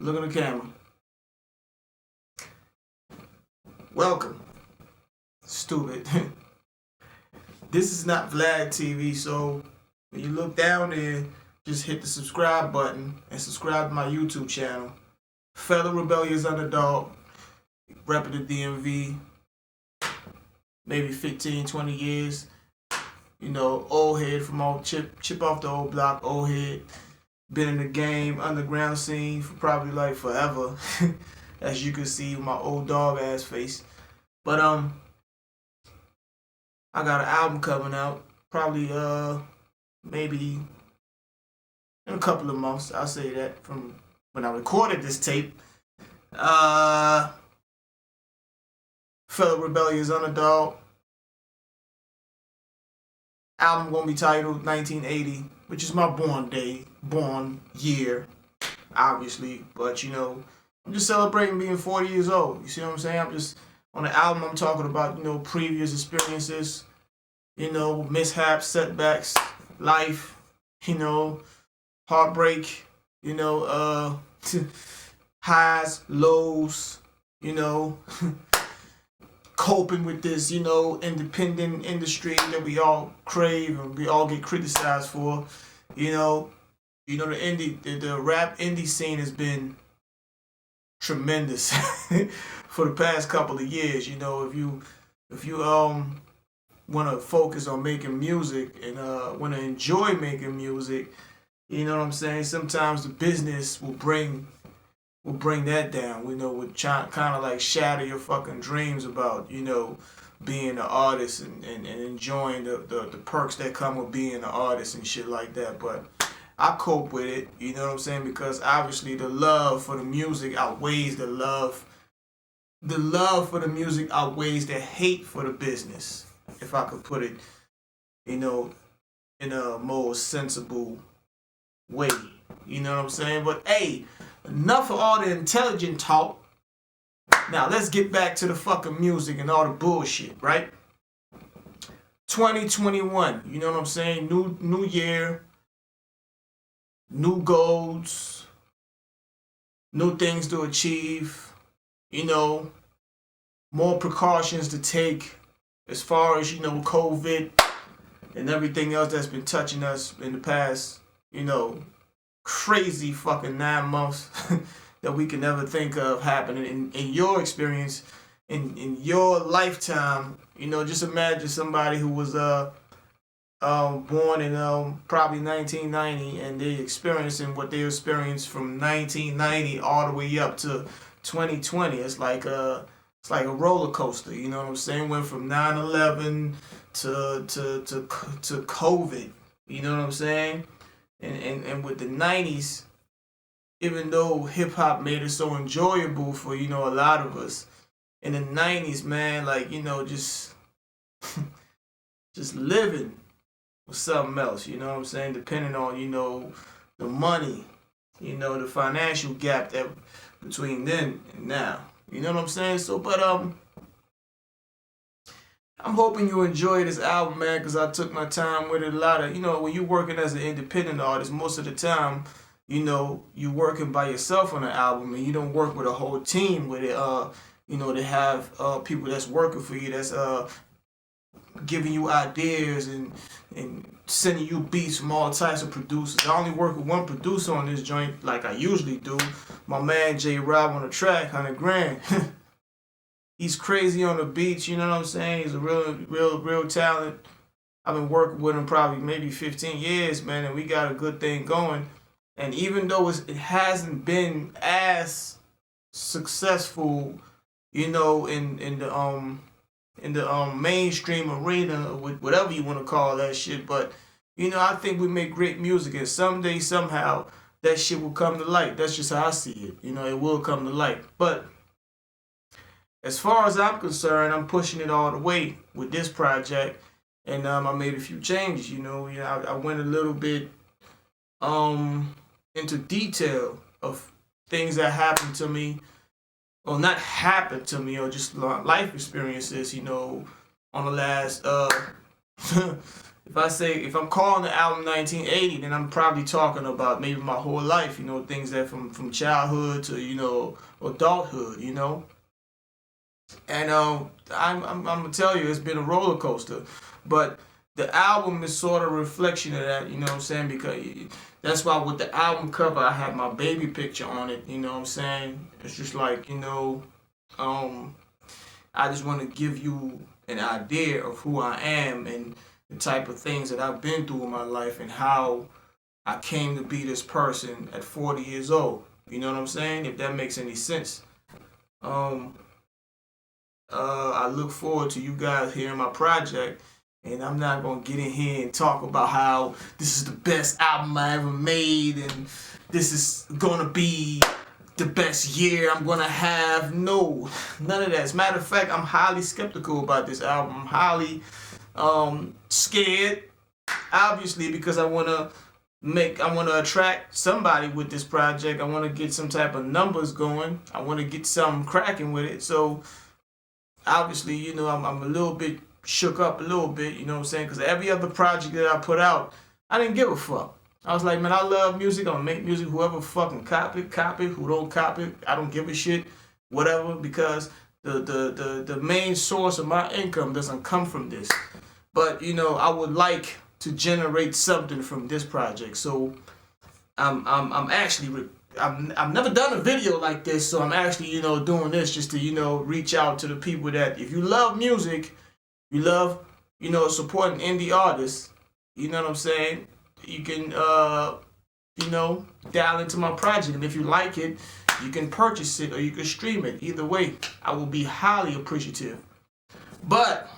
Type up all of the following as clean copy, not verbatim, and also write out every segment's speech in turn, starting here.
Look at the camera. Welcome. Stupid. This is not Vlad TV, so when you look down there, just hit the subscribe button and subscribe to my YouTube channel. Fellow Rebellious Underdog, repping the DMV, maybe 15, 20 years. You know, old head from old chip off the old block, old head. Been in the game, underground scene for probably like forever. As you can see with my old dog ass face. But I got an album coming out. Probably maybe in a couple of months. I'll say that from when I recorded this tape. Fellow Rebellious Underdog. Album gonna be titled 1980, which is my born year, obviously. But you know, I'm just celebrating being 40 years old. You see what I'm saying? I'm just on the album. I'm talking about, you know, previous experiences, you know, mishaps, setbacks, life, you know, heartbreak, you know, highs, lows, you know. Coping with this, you know, independent industry that we all crave and we all get criticized for. You know the rap indie scene has been tremendous for the past couple of years. You know, if you want to focus on making music and want to enjoy making music, you know what I'm saying? Sometimes the business will bring that down. We know, would kind of like shatter your fucking dreams about, you know, being an artist and enjoying the perks that come with being an artist and shit like that. But I cope with it, you know what I'm saying? Because obviously the love for the music outweighs the love for the music outweighs the hate for the business, if I could put it, you know, in a more sensible way. You know what I'm saying? But hey, enough of all the intelligent talk. Now let's get back to the fucking music and all the bullshit, right? 2021, you know what I'm saying? New year, new goals, new things to achieve, you know, more precautions to take as far as, you know, COVID and everything else that's been touching us in the past, you know, crazy fucking 9 months that we can never think of happening in your experience, in your lifetime. You know, just imagine somebody who was born in probably 1990 and they experiencing what they experienced from 1990 all the way up to 2020. It's like a roller coaster. You know what I'm saying? Went from 9/11 to COVID. You know what I'm saying? And with the 90s, even though hip hop made it so enjoyable for, you know, a lot of us, in the 90s, man, like, you know, just living was something else, you know what I'm saying? Depending on, you know, the money, you know, the financial gap that between then and now. You know what I'm saying? So, but I'm hoping you enjoy this album, man, because I took my time with it. A lot of, you know, when you're working as an independent artist, most of the time, you know, you're working by yourself on an album and you don't work with a whole team with it. You know, they have people that's working for you, that's giving you ideas and sending you beats from all types of producers. I only work with one producer on this joint like I usually do. My man J Rob on the track, 100 grand. He's crazy on the beats, you know what I'm saying? He's a real talent. I've been working with him probably maybe 15 years, man, and we got a good thing going. And even though it hasn't been as successful, you know, in the mainstream arena, with whatever you want to call that shit, but you know, I think we make great music, and someday, somehow, that shit will come to light. That's just how I see it. You know, it will come to light. But as far as I'm concerned, I'm pushing it all the way with this project, and I made a few changes. You know, I went a little bit into detail of things that happened to me, or not happened to me, or just life experiences. You know, on the last if I'm calling the album 1980, then I'm probably talking about maybe my whole life, you know, things that from childhood to, you know, adulthood, you know. And I'm gonna tell you, it's been a roller coaster, but the album is sort of a reflection of that, you know what I'm saying? Because that's why with the album cover, I have my baby picture on it, you know what I'm saying? It's just like, you know, I just want to give you an idea of who I am and the type of things that I've been through in my life and how I came to be this person at 40 years old. You know what I'm saying? If that makes any sense. I look forward to you guys hearing my project, and I'm not gonna get in here and talk about how this is the best album I ever made and this is gonna be the best year I'm gonna have. No, none of that. As a matter of fact, I'm highly skeptical about this album. I'm highly scared, obviously, because I wanna attract somebody with this project. I wanna get some type of numbers going. I wanna get something cracking with it. So obviously, you know, I'm a little bit shook up a little bit, you know what I'm saying? Because every other project that I put out, I didn't give a fuck. I was like, man, I love music. I'm gonna make music. Whoever fucking copy. Who don't copy, I don't give a shit. Whatever, because the main source of my income doesn't come from this. But you know, I would like to generate something from this project. So I'm actually I've never done a video like this, so I'm actually, you know, doing this just to, you know, reach out to the people that if you love music, you love, you know, supporting indie artists, you know what I'm saying? You can, you know, dial into my project, and if you like it, you can purchase it or you can stream it. Either way, I will be highly appreciative. But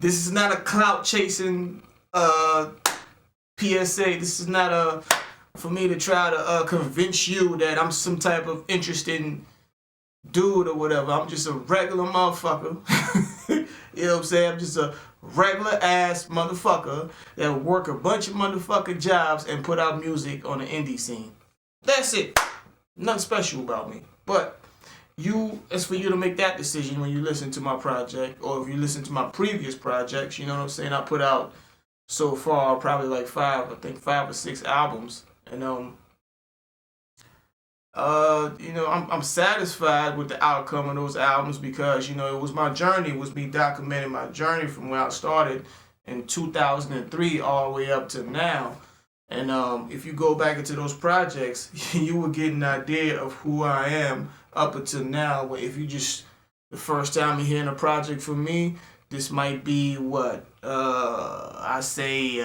this is not a clout chasing PSA. This is not for me to try to convince you that I'm some type of interesting dude or whatever. I'm just a regular motherfucker. You know what I'm saying? I'm just a regular ass motherfucker that work a bunch of motherfucking jobs and put out music on the indie scene. That's it. Nothing special about me. But it's for you to make that decision when you listen to my project, or if you listen to my previous projects. You know what I'm saying? I put out so far probably like 5 or 6 albums. And you know, I'm satisfied with the outcome of those albums because, you know, it was my journey. It was me documenting my journey from where I started in 2003 all the way up to now. And if you go back into those projects, you will get an idea of who I am up until now. If you just, the first time you're hearing a project from me, this might be what, I say,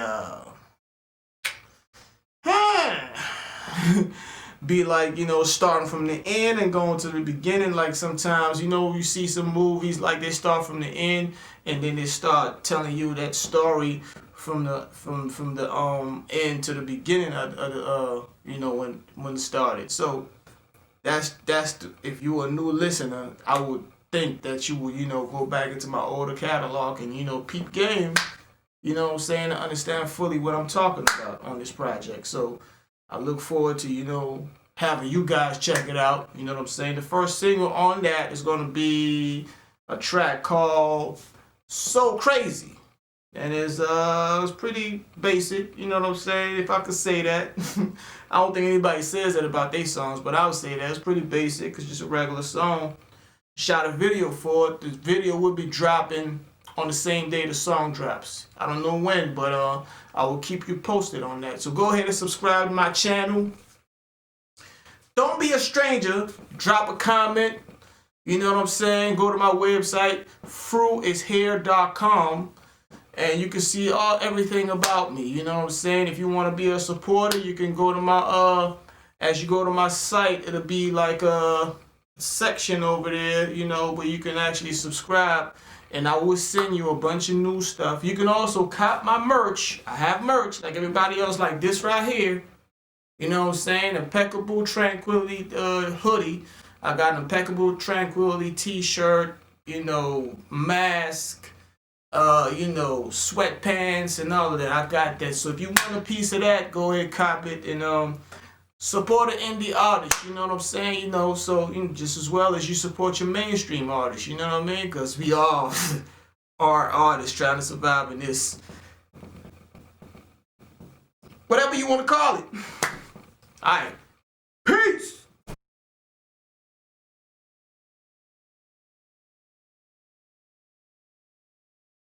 be like, you know, starting from the end and going to the beginning. Like sometimes, you know, you see some movies like they start from the end and then they start telling you that story from the end to the beginning of the you know, when it started. So that's if you were a new listener, I would think that you would, you know, go back into my older catalog and, you know, peep game, you know what I'm saying, to understand fully what I'm talking about on this project. So I look forward to, you know, having you guys check it out. You know what I'm saying? The first single on that is going to be a track called So Crazy. And it's pretty basic, you know what I'm saying? If I could say that. I don't think anybody says that about their songs, but I would say that. It's pretty basic. It's just a regular song. Shot a video for it. This video will be dropping on the same day the song drops. I don't know when, but I will keep you posted on that. So go ahead and subscribe to my channel. Don't be a stranger. Drop a comment. You know what I'm saying? Go to my website, fruishair.com, and you can see everything about me. You know what I'm saying? If you want to be a supporter, you can go to my as you go to my site, it'll be like a section over there, you know, where you can actually subscribe. And I will send you a bunch of new stuff. You can also cop my merch. I have merch like everybody else, like this right here. You know what I'm saying? Impeccable Tranquility hoodie. I got an Impeccable Tranquility t-shirt, you know, mask, you know, sweatpants and all of that. I got that. So if you want a piece of that, go ahead, cop it, and support an indie artist, you know what I'm saying? You know, so, you know, just as well as you support your mainstream artists, you know what I mean? Because we all artist trying to survive in this, whatever you want to call it. Alright.